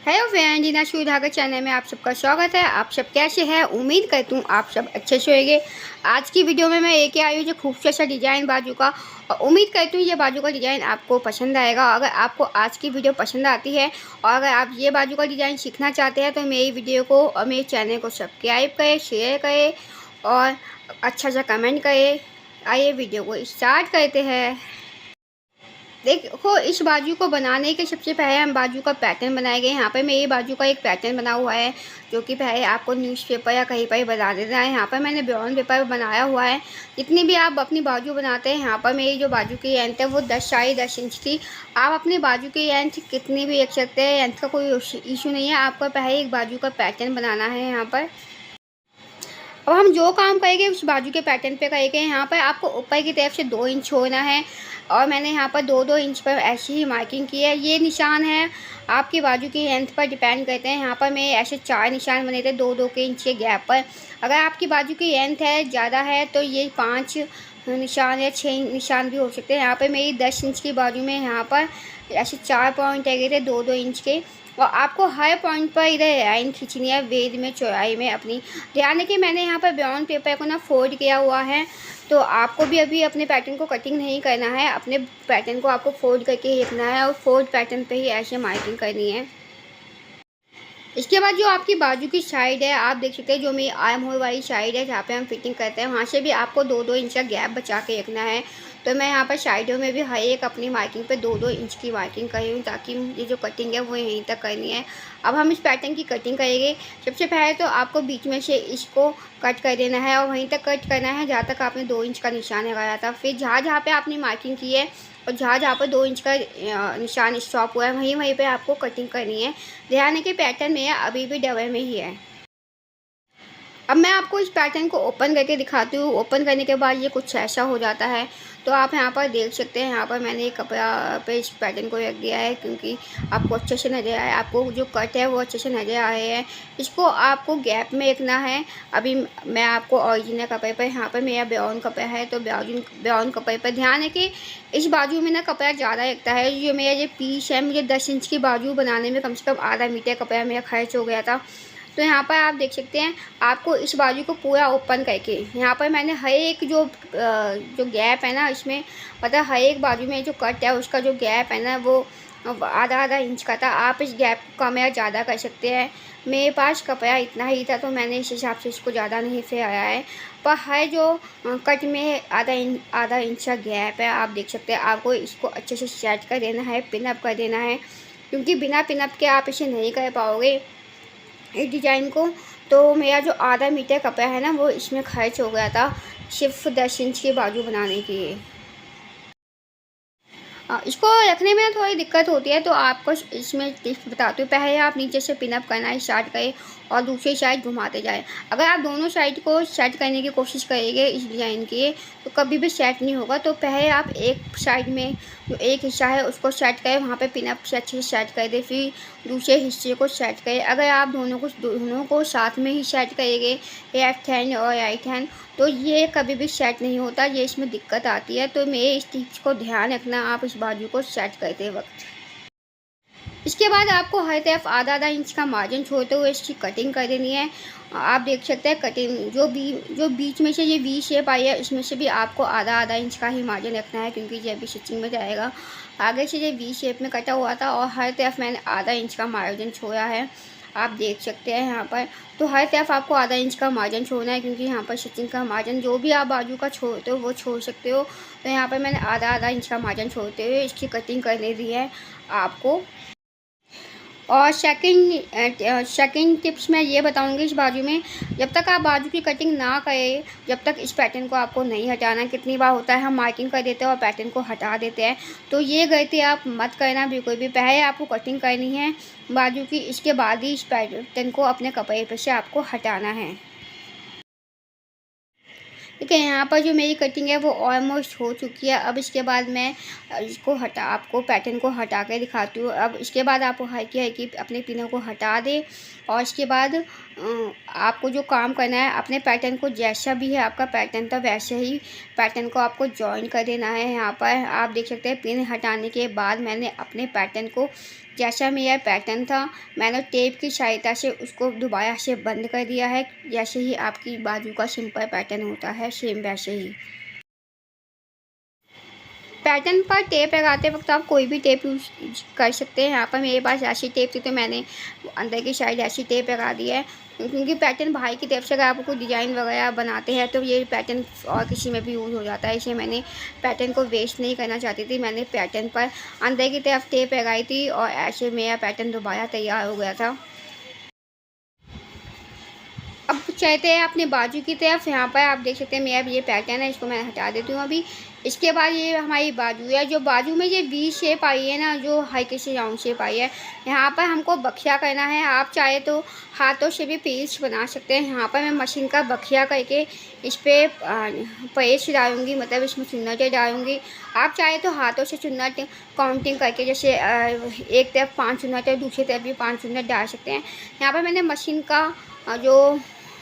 Hello friend, जीना शुरू धागा channel में आप सबका स्वागत है। आप सब कैसे हैं? उम्मीद करती हूँ आप सब अच्छे से होंगे। आज की वीडियो में मैं लेके आई हूँ जो खूबसूरत सा डिज़ाइन बाजू का, और उम्मीद करती हूँ ये बाजू का डिज़ाइन आपको पसंद आएगा। अगर आपको आज की वीडियो पसंद आती है और अगर आप ये बाजू का डिज़ाइन सीखना चाहते हैं तो मेरी वीडियो को और मेरे चैनल को सब्सक्राइब करें, शेयर करें और अच्छा सा कमेंट करें। आइए वीडियो को स्टार्ट करते हैं। देखो, इस बाजू को बनाने के सबसे पहले हम बाजू का पैटर्न बनाएंगे। यहाँ पे मेरे बाजू का एक पैटर्न बना हुआ है जो कि पहले आपको न्यूज़पेपर या कहीं पर ही बना देना है। यहाँ पर मैंने ब्राउन पेपर बनाया हुआ है। जितनी भी आप अपनी बाजू बनाते हैं, यहाँ पर मेरी जो बाजू की लेंथ है वो 10 इंच थी। आप अपनी बाजू की लेंथ कितनी भी रख सकते हैं, लेंथ का कोई इशू नहीं है। आपको पहले एक बाजू का पैटर्न बनाना है। यहाँ पर अब हम जो काम करेंगे उस बाजू के पैटर्न पे करेंगे। यहाँ पर आपको ऊपर की तरफ से 2 इंच छोड़ना है और मैंने यहाँ पर 2-2 इंच पर ऐसी ही मार्किंग की है। ये निशान है आपकी बाजू की लेंथ पर डिपेंड करते हैं। यहाँ पर मैं ऐसे 4 निशान बने थे 2-2 के इंच के गैप पर। अगर आपकी बाजू की लेंथ है ज़्यादा है तो ये 5 निशान या 6 निशान भी हो सकते हैं। यहाँ पर मेरी 10 इंच की बाजू में यहाँ पर ऐसे 4 पॉइंट लगे थे 2-2 इंच के, और आपको हर पॉइंट पर इधर लाइन खींचनी है वेद में, चौड़ाई में अपनी। ध्यान है कि मैंने यहाँ पर ब्राउन पेपर को ना फोल्ड किया हुआ है, तो आपको भी अभी अपने पैटर्न को कटिंग नहीं करना है। अपने पैटर्न को आपको फोल्ड करके ही रखना है और फोल्ड पैटर्न पे ही ऐसे मार्किंग करनी है। इसके बाद जो आपकी बाजू की साइड है आप देख सकते हैं, जो मेरी आर्म होल वाली साइड है जहाँ पे हम फिटिंग करते हैं, वहाँ से भी आपको 2-2 इंच का गैप बचा के रखना है। तो मैं यहाँ पर साइडों में भी हर एक अपनी मार्किंग पे 2-2 इंच की मार्किंग कर रही हूँ ताकि ये जो कटिंग है वो यहीं तक करनी है। अब हम इस पैटर्न की कटिंग करेंगे। सबसे पहले तो आपको बीच में से इसको कट कर देना है और वहीं तक कट करना है जहाँ तक आपने 2 इंच का निशान लगाया था। फिर जहाँ जहाँ पे आपने मार्किंग की है और जहाँ जहाँ पर 2 इंच का निशान स्टॉप हुआ है वहीं वहीं पे आपको कटिंग करनी है। ध्यान है कि पैटर्न में अभी भी डबल में ही है। अब मैं आपको इस पैटर्न को ओपन करके दिखाती हूँ। ओपन करने के बाद ये कुछ ऐसा हो जाता है। तो आप यहाँ पर देख सकते हैं, यहाँ पर मैंने एक कपड़ा पे इस पैटर्न को रख दिया है क्योंकि आपको अच्छे से नज़र आए, आपको जो कट है वो अच्छे से नज़र आ रहे हैं। इसको आपको गैप में रखना है। अभी मैं आपको ओरिजिनल कपड़े पर, यहाँ पर मेरा ब्राउन कपड़ा है तो ब्राउन कपड़े पर ध्यान है कि इस बाजू में ना कपड़ा ज़्यादा लगता है। जो मेरा ये पीस है, मुझे 10 इंच की बाजू बनाने में कम से कम आधा मीटर कपड़ा मेरा खर्च हो गया था। तो यहाँ पर आप देख सकते हैं, आपको इस बाजू को पूरा ओपन करके यहाँ पर मैंने हर एक जो गैप है ना इसमें, मतलब हर एक बाजू में जो कट है उसका जो गैप है ना वो आधा इंच का था। आप इस गैप को कम या ज़्यादा कर सकते हैं। मेरे पास कपड़ा इतना ही था तो मैंने इस हिसाब से इसको ज़्यादा नहीं फैलाया है। पर हर जो कट में आधा इंच का गैप है आप देख सकते हैं। आपको इसको अच्छे से सेट कर देना है, पिनअप कर देना है, क्योंकि बिना पिनअप के आप इसे नहीं कर पाओगे इस डिज़ाइन को। तो मेरा जो आधा मीटर कपड़ा है ना वो इसमें खर्च हो गया था सिर्फ 10 इंच की बाजू बनाने के लिए। इसको रखने में थोड़ी दिक्कत होती है तो आपको इसमें टिप्स बताती हूँ। पहले आप नीचे से पिनअप करना स्टार्ट करें और दूसरी साइड घुमाते जाएं। अगर आप दोनों साइड को सेट करने की कोशिश करेंगे इस डिज़ाइन की तो कभी भी सेट नहीं होगा। तो पहले आप एक साइड में जो एक हिस्सा है उसको सेट करें, वहाँ पे पिनअप से अच्छे से सेट कर दें, फिर दूसरे हिस्से को सेट करें। अगर आप दोनों को साथ में ही सेट करेंगे, लेफ्ट हैंड और राइट हैंड, तो ये कभी भी सेट नहीं होता, ये इसमें दिक्कत आती है। तो मेरे इस टिप्स को ध्यान रखना आप इस बाजू को सेट करते वक्त। इसके बाद आपको हर तरफ आधा इंच का मार्जिन छोड़ते हुए इसकी कटिंग कर देनी है। आप देख सकते हैं कटिंग जो बीच में से ये वी शेप आई है इसमें से भी आपको आधा इंच का ही मार्जिन रखना है, क्योंकि ये अभी स्टिचिंग में जाएगा। आगे से ये वी शेप में कटा हुआ था और हर तरफ मैंने आधा इंच का मार्जिन छोड़ा है, आप देख सकते हैं यहाँ पर। तो हर तरफ आपको आधा इंच का मार्जिन छोड़ना है, क्योंकि यहाँ पर स्टिचिंग का मार्जिन जो भी आप बाजू का छोड़ते हो वो छोड़ सकते हो। तो यहाँ पर मैंने आधा इंच का मार्जिन छोड़ते हुए इसकी कटिंग करने दी है आपको। और सेकंड टिप्स मैं ये बताऊंगी इस बाजू में, जब तक आप बाजू की कटिंग ना करें जब तक इस पैटर्न को आपको नहीं हटाना। कितनी बार होता है हम मार्किंग कर देते हैं और पैटर्न को हटा देते हैं, तो ये गलती आप मत करना बिल्कुल भी। पहले आपको कटिंग करनी है बाजू की, इसके बाद ही इस पैटर्न को अपने कपड़े पर से आपको हटाना है। ठीक है, यहाँ पर जो मेरी कटिंग है वो ऑलमोस्ट हो चुकी है। अब इसके बाद मैं इसको आपको पैटर्न को हटा के दिखाती हूँ। अब इसके बाद आपको हल्की अपने पिनों को हटा दें और इसके बाद आपको जो काम करना है अपने पैटर्न को, जैसा भी है आपका पैटर्न था वैसे ही पैटर्न को आपको जॉइन कर देना है। यहाँ पर आप देख सकते हैं पिन हटाने के बाद मैंने अपने पैटर्न को जैसा मेरा पैटर्न था मैंने टेप की सहायता से उसको दोबारा से बंद कर दिया है। जैसे ही आपकी बाजू का सिंपल पैटर्न होता है सेम वैसे ही। पैटर्न पर टेप लगाते वक्त आप कोई भी टेप यूज़ कर सकते हैं। यहाँ पर मेरे पास ऐसी टेप थी तो मैंने अंदर की साइड ऐसी टेप लगा दी है, क्योंकि पैटर्न बाहर की टेप से अगर आप कोई डिज़ाइन वगैरह बनाते हैं तो ये पैटर्न और किसी में भी यूज़ हो जाता है। इसलिए मैंने पैटर्न को वेस्ट नहीं करना चाहती थी। मैंने पैटर्न पर अंदर की तरफ टेप लगाई थी और ऐसे मेरा पैटर्न दोबारा तैयार हो गया था। अब चलते हैं अपने बाजू की तरफ। यहाँ पर आप देख सकते हैं मेरा ये पैटर्न है, इसको मैं हटा देती हूँ अभी। इसके बाद ये हमारी बाजू है, जो बाजू में ये वी शेप आई है ना, जो हल्की सी राउंड शेप आई है, यहाँ पर हमको बखिया करना है। आप चाहे तो हाथों से भी पेस्ट बना सकते हैं। यहाँ पर मैं मशीन का बखिया करके इस पर पेस्ट डालूँगी, मतलब इसमें चुन्नटें डालूँगी। आप चाहे तो हाथों से चुन्नट काउंटिंग करके, जैसे एक तरफ 5 चुन्नट है दूसरी तरफ भी 5 चुन्नट डाल सकते हैं। यहाँ पर मैंने मशीन का जो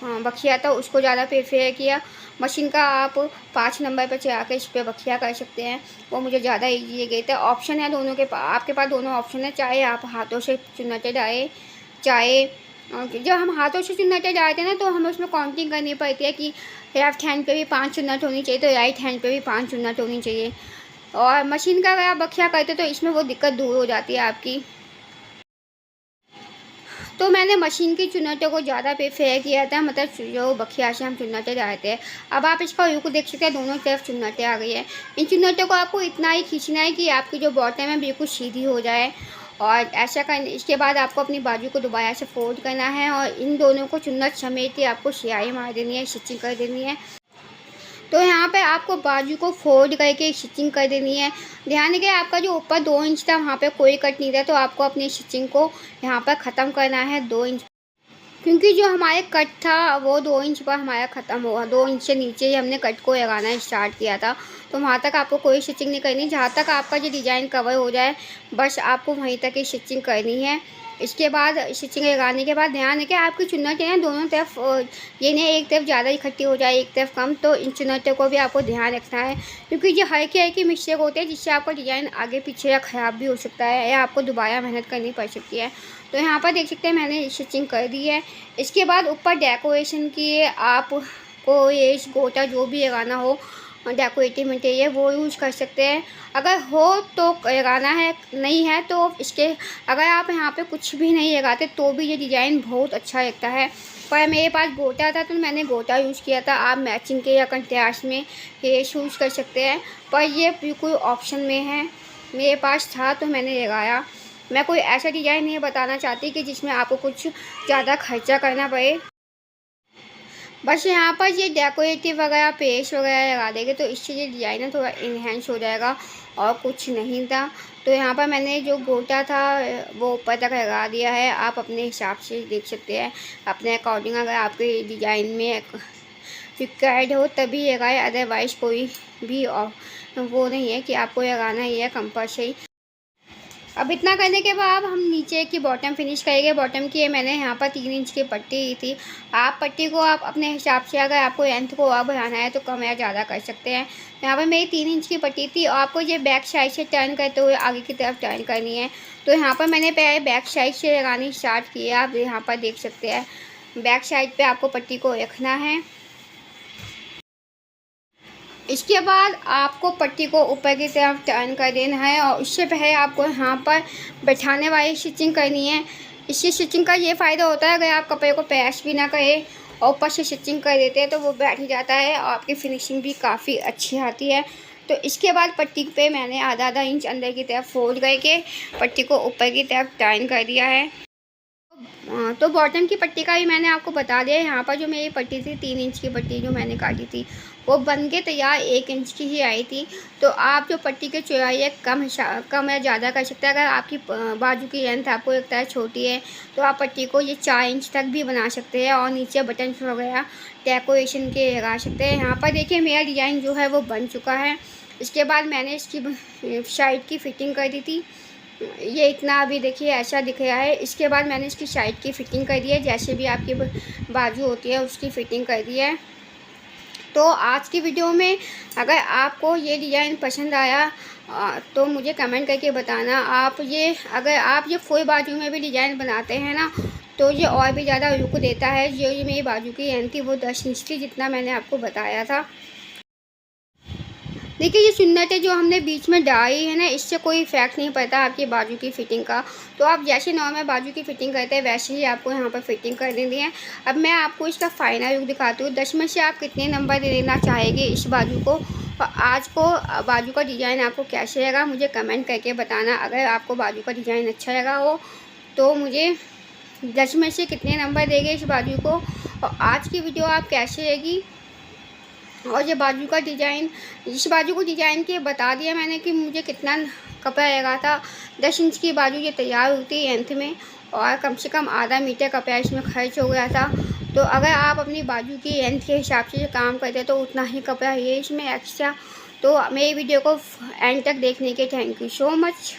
बखिया था उसको ज़्यादा प्रेफर किया। मशीन का आप 5 नंबर पर चला कर इस पर बखिया कर सकते हैं, वो मुझे ज़्यादा ईजी गई था। ऑप्शन है दोनों के पास, आपके पास दोनों ऑप्शन है। चाहे आप हाथों से चुन्नटें डालें, चाहे जब हम हाथों से चुन्नटें डालते हैं ना तो हमें उसमें काउंटिंग करनी पड़ती है कि लेफ्ट हैंड पे भी 5 चुन्नट होनी चाहिए तो राइट हैंड पे भी 5 चुन्नट होनी चाहिए। और मशीन का अगर आप बखिया करते तो इसमें वो दिक्कत दूर हो जाती है आपकी। तो मैंने मशीन की चुन्नटों को ज़्यादा प्रेफर किया था, मतलब जो बखिया से हम चुन्नटें डालते हैं। अब आप इसका रुख देख सकते हैं, दोनों तरफ चुन्नटें आ गई है। इन चुन्नटों को आपको इतना ही खींचना है कि आपकी जो बॉटम है बिल्कुल सीधी हो जाए। और ऐसा करने इसके बाद आपको अपनी बाजू को दोबारा से फोल्ड करना है और इन दोनों को चुन्नट समेत ही आपको सिलाई मार देनी है, स्टिचिंग कर देनी है। तो यहाँ पे आपको बाजू को फोल्ड करके स्टिचिंग कर देनी है। ध्यान रखिए आपका जो ऊपर 2 इंच था वहाँ पे कोई कट नहीं था, तो आपको अपनी स्टिचिंग को यहाँ पर ख़त्म करना है 2 इंच, क्योंकि जो हमारे कट था वो 2 इंच पर हमारा ख़त्म हुआ। 2 इंच से नीचे ही हमने कट को लगाना स्टार्ट किया था, तो वहाँ तक आपको कोई स्टिचिंग नहीं करनी। जहाँ तक आपका जो डिज़ाइन कवर हो जाए बस आपको वहीं तक ही स्टिचिंग करनी है। इसके बाद स्टिचिंग लगाने के बाद ध्यान रखें आपकी चुन्नटें हैं दोनों तरफ, ये नहीं एक तरफ ज़्यादा इकट्ठी हो जाए एक तरफ कम, तो इन चुन्नटों को भी आपको ध्यान रखना है, क्योंकि ये हल्की हल्की मिस्टेक होते हैं जिससे आपका डिज़ाइन आगे पीछे या ख़राब भी हो सकता है या आपको दोबारा मेहनत करनी पड़ सकती है। तो यहाँ पर देख सकते हैं मैंने स्टिचिंग कर दी है। इसके बाद ऊपर डेकोरेशन की आपको ये गोटा जो भी लगाना हो डेकोरेटिव मटेरियल वो यूज़ कर सकते हैं, अगर हो तो लगाना है, नहीं है तो इसके अगर आप यहाँ पे कुछ भी नहीं लगाते तो भी ये डिज़ाइन बहुत अच्छा लगता है। पर मेरे पास गोटा था तो मैंने गोटा यूज़ किया था। आप मैचिंग के या कंट्रास्ट में ये यूज़ कर सकते हैं, पर ये बिल्कुल ऑप्शन में है। मेरे पास था तो मैंने लगाया। मैं कोई ऐसा डिज़ाइन नहीं बताना चाहती कि जिसमें आपको कुछ ज़्यादा खर्चा करना पड़े। बस यहाँ पर ये डेकोरेटिव वगैरह पेस्ट वगैरह लगा देंगे तो इससे ये डिज़ाइन है थोड़ा इन्हेंस हो जाएगा और कुछ नहीं था। तो यहाँ पर मैंने जो गोटा था वो ऊपर तक लगा दिया है। आप अपने हिसाब से देख सकते हैं अपने अकॉर्डिंग, अगर आपके डिज़ाइन में रिक्वायर्ड हो तभी लगाए, अदरवाइज़ कोई भी वो नहीं है कि आपको लगाना ही है कंपल्सरी। अब इतना करने के बाद हम नीचे की बॉटम फिनिश करेंगे। बॉटम की मैंने यहाँ पर 3 इंच की पट्टी दी थी। आप पट्टी को आप अपने हिसाब से, अगर आपको लेंथ को और बढ़ाना है तो कम या ज़्यादा कर सकते हैं। यहाँ पर मेरी 3 इंच की पट्टी थी और आपको ये बैक साइड से टर्न करते हुए आगे की तरफ टर्न करनी है। तो यहाँ पर मैंने पहले बैक साइड से लगानी स्टार्ट की है। आप यहाँ पर देख सकते हैं बैक साइड पर आपको पट्टी को रखना है। इसके बाद आपको पट्टी को ऊपर की तरफ टर्न कर देना है और उससे पहले आपको यहाँ पर बैठाने वाली स्टिचिंग करनी है। इससे स्टिचिंग का ये फ़ायदा होता है, अगर आप कपड़े को प्रेस भी ना करें और ऊपर से स्टिचिंग कर देते हैं तो वो बैठ जाता है और आपकी फिनिशिंग भी काफ़ी अच्छी आती है। तो इसके बाद पट्टी पे मैंने आधा इंच अंदर की तरफ फोल्ड करके पट्टी को ऊपर की तरफ टर्न कर दिया है। तो बॉटम की पट्टी का भी मैंने आपको बता दिया। यहाँ पर जो मेरी पट्टी थी 3 इंच की पट्टी जो मैंने काटी थी वो बन के तैयार 1 इंच की ही आई थी। तो आप जो पट्टी की चौड़ाई है कम या ज़्यादा कर सकते हैं। अगर आपकी बाजू की लेंथ आपको लगता है छोटी है तो आप पट्टी को ये 4 इंच तक भी बना सकते हैं और नीचे बटन वगैरह डेकोरेशन के लगा सकते हैं। यहाँ पर देखिए मेरा डिज़ाइन जो है वो बन चुका है। इसके बाद मैंने इसकी साइड की फ़िटिंग कर दी थी। ये इतना अभी देखिए ऐसा दिख रहा है। इसके बाद मैंने इसकी साइड की फ़िटिंग कर दी है, जैसे भी आपकी बाजू होती है उसकी फ़िटिंग कर दी है। तो आज की वीडियो में अगर आपको ये डिज़ाइन पसंद आया तो मुझे कमेंट करके बताना। अगर आप ये फुल बाजू में भी डिज़ाइन बनाते हैं ना, तो ये और भी ज़्यादा लुक देता है। जो ये मेरी बाजू की लेंथ थी वो 10 इंच थी, जितना मैंने आपको बताया था। देखिए, ये सुन्नतें जो हमने बीच में डाली है ना, इससे कोई इफेक्ट नहीं पड़ता आपकी बाजू की फ़िटिंग का। तो आप जैसे नॉर्मल बाजू की फ़िटिंग करते हैं वैसे ही आपको यहाँ पर फ़िटिंग कर देनी है। अब मैं आपको इसका फाइनल लुक दिखाती हूँ। 10 में से आप कितने नंबर दे देना चाहेंगे इस बाजू को, और आज को बाजू का डिज़ाइन आपको कैसे लगा मुझे कमेंट करके बताना। अगर आपको बाजू का डिज़ाइन अच्छा लगा हो तो मुझे 10 में से कितने नंबर देंगे इस बाजू को, और आज की वीडियो आप कैसे लगी। और ये बाजू का डिज़ाइन, इस बाजू को डिज़ाइन के बता दिया मैंने कि मुझे कितना कपड़ा लगा था। 10 इंच की बाजू ये तैयार होती है लेंथ में, और कम से कम आधा मीटर कपड़ा इसमें खर्च हो गया था। तो अगर आप अपनी बाजू की लेंथ के हिसाब से काम करते तो उतना ही कपड़ा ये इसमें एक्स्ट्रा। तो मेरी वीडियो को एंड तक देखने के थैंक यू सो मच।